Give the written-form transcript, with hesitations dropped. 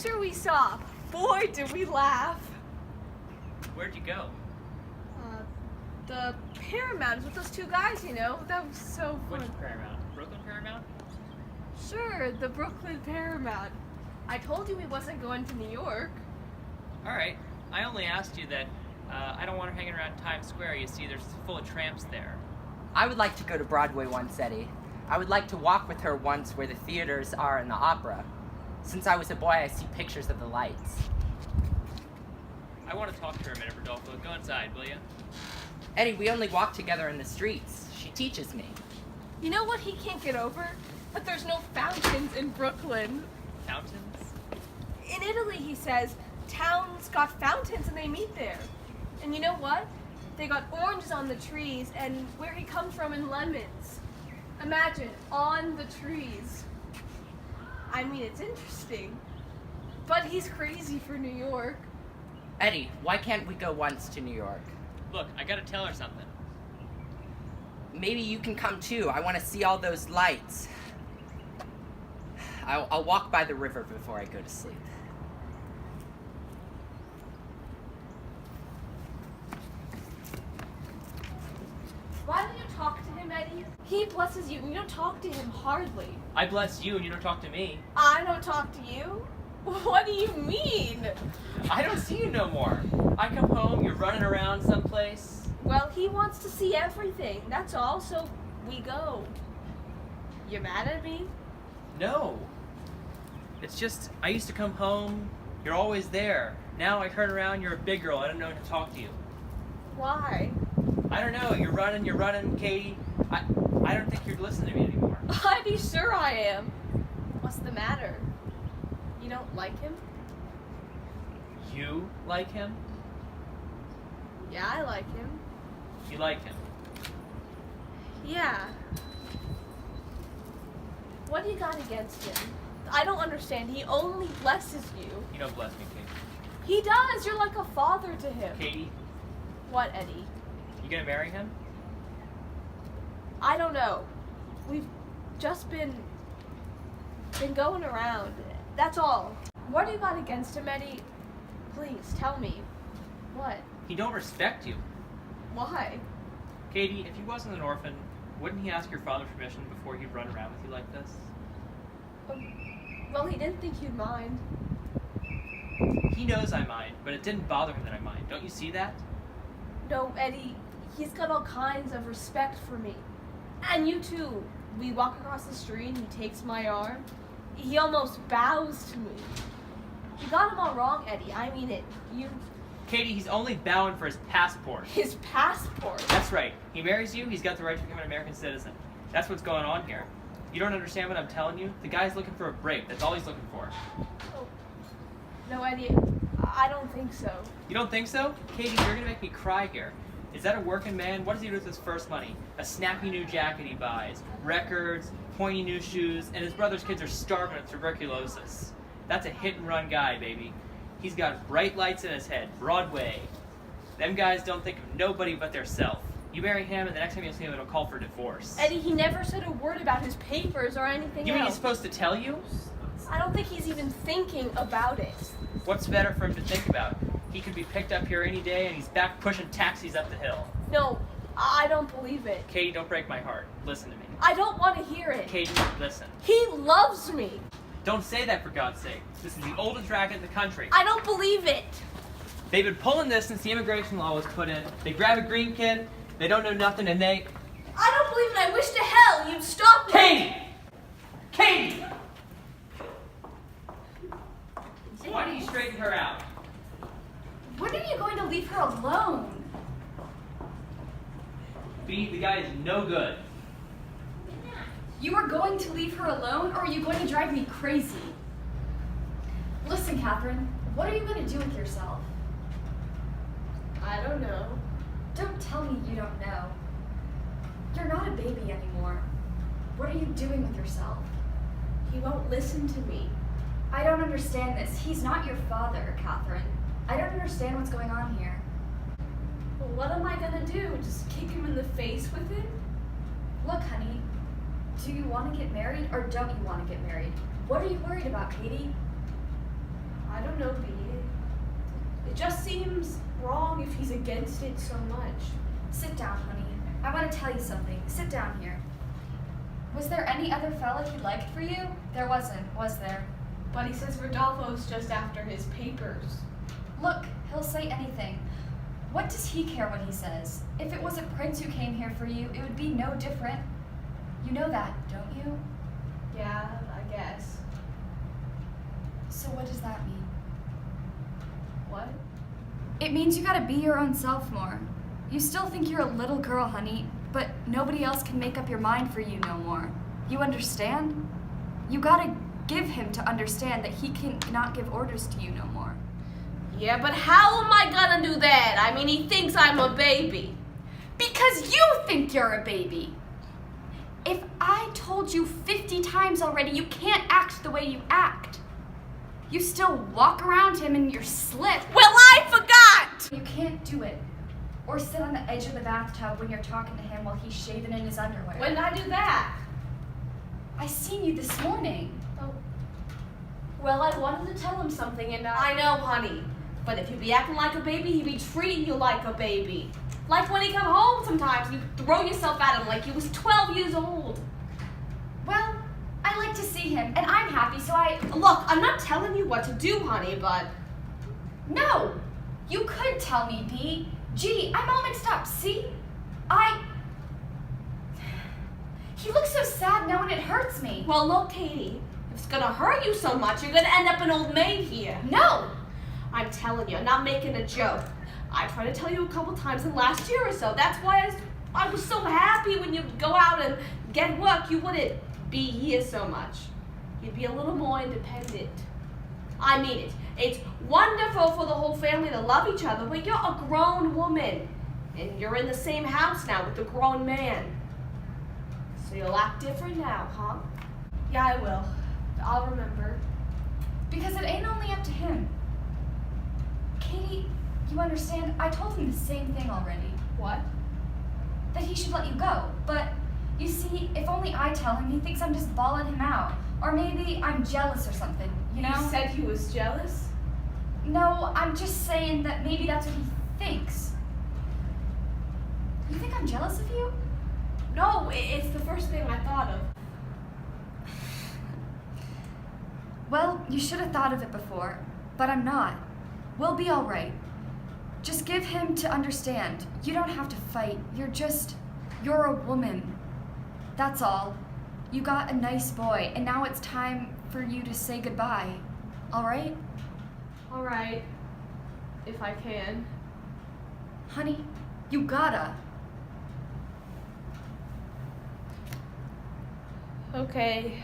picture we saw. Boy, did we laugh. Where'd you go? The Paramount with those two guys, you know. That was so fun. Which Paramount? Brooklyn Paramount? Sure, the Brooklyn Paramount. I told you we wasn't going to New York. Alright, I only asked you that I don't want her hanging around Times Square. You see, there's full of tramps there. I would like to go to Broadway once, Eddie. I would like to walk with her once where the theaters are and the opera. Since I was a boy, I see pictures of the lights. I want to talk to her a minute, Rodolfo. Go inside, will you? Eddie, we only walk together in the streets. She teaches me. You know what he can't get over? That there's no fountains in Brooklyn. Fountains? In Italy, he says, towns got fountains and they meet there. And you know what? They got oranges on the trees, and where he comes from in lemons. Imagine, on the trees. I mean, it's interesting. But he's crazy for New York. Eddie, why can't we go once to New York? Look, I gotta tell her something. Maybe you can come too. I want to see all those lights. I'll walk by the river before I go to sleep. Why don't you talk to him, Eddie? He blesses you, and you don't talk to him hardly. I bless you and you don't talk to me. I don't talk to you? What do you mean? I don't see you no more. I come home, you're running around someplace. Well, he wants to see everything, that's all, so we go. You mad at me? No. It's just, I used to come home, you're always there. Now I turn around, you're a big girl, I don't know how to talk to you. Why? I don't know, you're running, Katie. I don't think you're listening to me anymore. I'd be sure I am. What's the matter? You don't like him? You like him? Yeah, I like him. You like him? Yeah. What do you got against him? I don't understand. He only blesses you. You don't bless me, Katie. He does. You're like a father to him. Katie, What, Eddie? you gonna marry him? I don't know. We've just been going around. That's all. What do you got against him, Eddie? Please, tell me. What? He don't respect you. Why? Katie, if he wasn't an orphan, wouldn't he ask your father permission before he'd run around with you like this? Well, he didn't think you'd mind. He knows I mind, but it didn't bother him that I mind. Don't you see that? No, Eddie, he's got all kinds of respect for me. And you too. We walk across the street and he takes my arm. He almost bows to me. You got him all wrong, Eddie. I mean it. Katie, he's only bowing for his passport. His passport? That's right. He marries you, he's got the right to become an American citizen. That's what's going on here. You don't understand what I'm telling you? The guy's looking for a break. That's all he's looking for. Oh. No, Eddie, I don't think so. You don't think so? Katie, you're gonna make me cry here. Is that a working man? What does he do with his first money? A snappy new jacket he buys, records, pointy new shoes, and his brother's kids are starving of tuberculosis. That's a hit-and-run guy, baby. He's got bright lights in his head, Broadway. Them guys don't think of nobody but their self. You marry him, and the next time you'll see him, it'll call for divorce. Eddie, he never said a word about his papers or anything You mean he's else. supposed to tell you? I don't think he's even thinking about it. What's better for him to think about? He could be picked up here any day, and he's back pushing taxis up the hill. No, I don't believe it. Katie, don't break my heart. Listen to me. I don't want to hear it. Katie, listen. He loves me. Don't say that for God's sake. This is the oldest racket in the country. I don't believe it. They've been pulling this since the immigration law was put in. They grab a green kid, they don't know nothing, and they... I don't believe it. I wish to hell you'd stop me. Katie! Katie! Why don't you straighten her out? When are you going to leave her alone? B, the guy is no good. You are going to leave her alone, or are you going to drive me crazy? Listen, Catherine, what are you going to do with yourself? I don't know. Don't tell me you don't know. You're not a baby anymore. What are you doing with yourself? He won't listen to me. I don't understand this. He's not your father, Catherine. I don't understand what's going on here. Well, what am I gonna do? Just kick him in the face with it? Look, honey, do you want to get married or don't you want to get married? What are you worried about, Katie? I don't know, B. It just seems wrong if he's against it so much. Sit down, honey. I want to tell you something. Sit down here. Was there any other fella he liked for you? There wasn't, was there? But he says Rodolfo's just after his papers. Look, he'll say anything. What does he care what he says? If it was a prince who came here for you, it would be no different. You know that, don't you? Yeah, I guess. So what does that mean? What? It means you gotta be your own self more. You still think you're a little girl, honey, but nobody else can make up your mind for you no more. You understand? You gotta give him to understand that he cannot give orders to you no more. Yeah, but how am I gonna do that? I mean, he thinks I'm a baby. Because you think you're a baby. If I told you 50 times already you can't act the way you act, you still walk around him in your slip. Well, I forgot! You can't do it. Or sit on the edge of the bathtub when you're talking to him while he's shaving in his underwear. When did I do that? I seen you this morning. Oh. Well, I wanted to tell him something and I know, honey. But if he'd be acting like a baby, he'd be treating you like a baby. Like when he come home sometimes, you throw yourself at him like he was 12 years old. Well, I like to see him, and I'm happy, so I... Look, I'm not telling you what to do, honey, but... No! You could tell me, B. Gee, I'm all mixed up, see? He looks so sad now and it hurts me. Well, look, Katie, if it's gonna hurt you so much, you're gonna end up an old maid here. No! I'm telling you, I'm not making a joke. I tried to tell you a couple times in the last year or so. That's why I was so happy when you'd go out and get work. You wouldn't be here so much. You'd be a little more independent. I mean it. It's wonderful for the whole family to love each other, but you're a grown woman. And you're in the same house now with a grown man. So you'll act different now, huh? Yeah, I will. I'll remember. Because it ain't only up to him. Katie, you understand? I told him the same thing already. What? That he should let you go. But, you see, if only I tell him, he thinks I'm just bawling him out. Or maybe I'm jealous or something, you know? You said he was jealous? No, I'm just saying that maybe that's what he thinks. You think I'm jealous of you? No, it's the first thing I thought of. Well, you should have thought of it before, but I'm not. We'll be all right. Just give him to understand. You don't have to fight. You're a woman. That's all. You got a nice boy, and now it's time for you to say goodbye. All right? All right, if I can. Honey, you gotta. Okay.